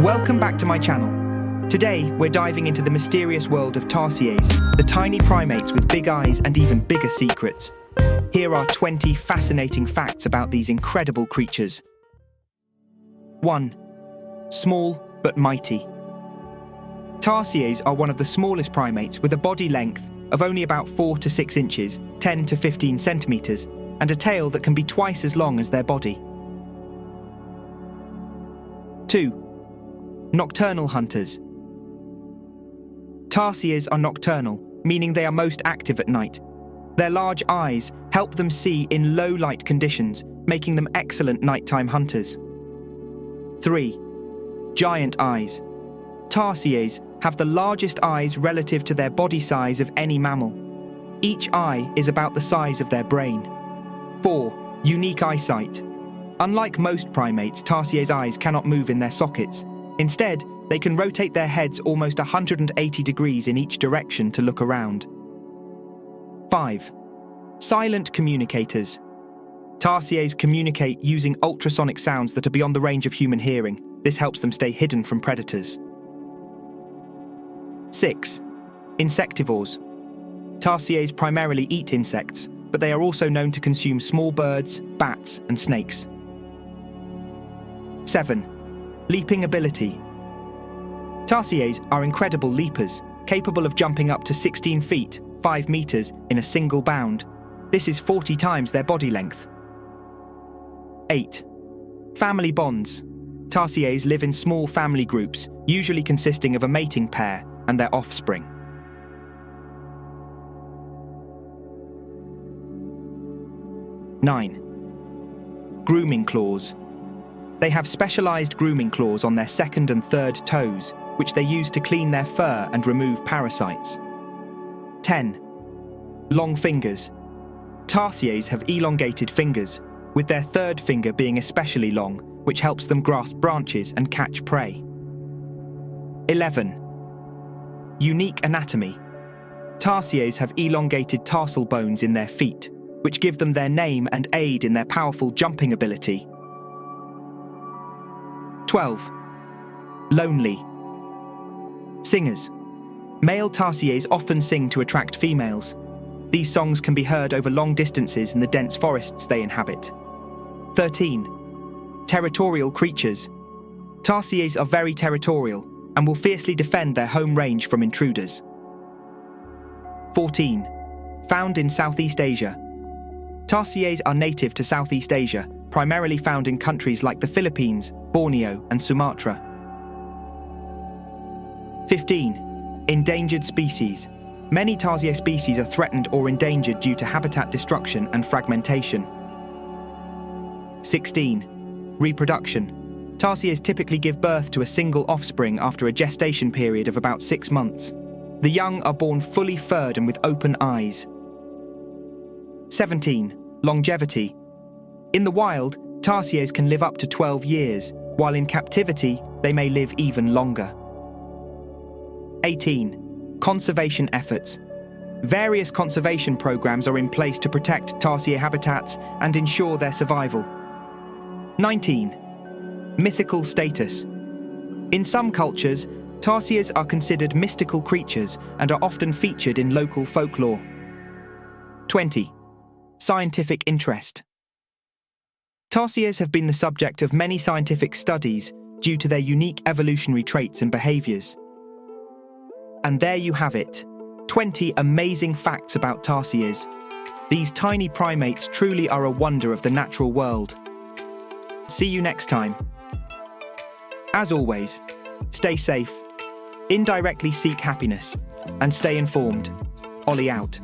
Welcome back to my channel. Today, we're diving into the mysterious world of Tarsiers, the tiny primates with big eyes and even bigger secrets. Here are 20 fascinating facts about these incredible creatures. 1. Small but mighty. Tarsiers are one of the smallest primates with a body length of only about 4 to 6 inches, 10 to 15 centimeters, and a tail that can be twice as long as their body. 2. Nocturnal hunters. Tarsiers are nocturnal, meaning they are most active at night. Their large eyes help them see in low light conditions, making them excellent nighttime hunters. 3. Giant eyes. Tarsiers have the largest eyes relative to their body size of any mammal. Each eye is about the size of their brain. 4. Unique eyesight. Unlike most primates, Tarsiers' eyes cannot move in their sockets. Instead, they can rotate their heads almost 180 degrees in each direction to look around. 5. Silent communicators. Tarsiers communicate using ultrasonic sounds that are beyond the range of human hearing. This helps them stay hidden from predators. 6. Insectivores. Tarsiers primarily eat insects, but they are also known to consume small birds, bats, and snakes. 7. Leaping ability. Tarsiers are incredible leapers, capable of jumping up to 16 feet, 5 meters, in a single bound. This is 40 times their body length. 8. Family bonds. Tarsiers live in small family groups, usually consisting of a mating pair and their offspring. 9. Grooming claws. They have specialized grooming claws on their second and third toes, which they use to clean their fur and remove parasites. 10. Long fingers. Tarsiers have elongated fingers, with their third finger being especially long, which helps them grasp branches and catch prey. 11. Unique anatomy. Tarsiers have elongated tarsal bones in their feet, which give them their name and aid in their powerful jumping ability. 12. Lonely. Singers. Male Tarsiers often sing to attract females. These songs can be heard over long distances in the dense forests they inhabit. 13. Territorial creatures. Tarsiers are very territorial and will fiercely defend their home range from intruders. 14. Found in Southeast Asia. Tarsiers are native to Southeast Asia, primarily found in countries like the Philippines, Borneo, and Sumatra. 15. Endangered species. Many Tarsier species are threatened or endangered due to habitat destruction and fragmentation. 16. Reproduction. Tarsiers typically give birth to a single offspring after a gestation period of about 6 months. The young are born fully furred and with open eyes. 17. Longevity. In the wild, Tarsiers can live up to 12 years, while in captivity, they may live even longer. 18. Conservation efforts. Various conservation programs are in place to protect Tarsier habitats and ensure their survival. 19. Mythical status. In some cultures, Tarsiers are considered mystical creatures and are often featured in local folklore. 20. Scientific interest. Tarsiers have been the subject of many scientific studies due to their unique evolutionary traits and behaviors. And there you have it, 20 amazing facts about Tarsiers. These tiny primates truly are a wonder of the natural world. See you next time. As always, stay safe, indirectly seek happiness, and stay informed. Ollie out.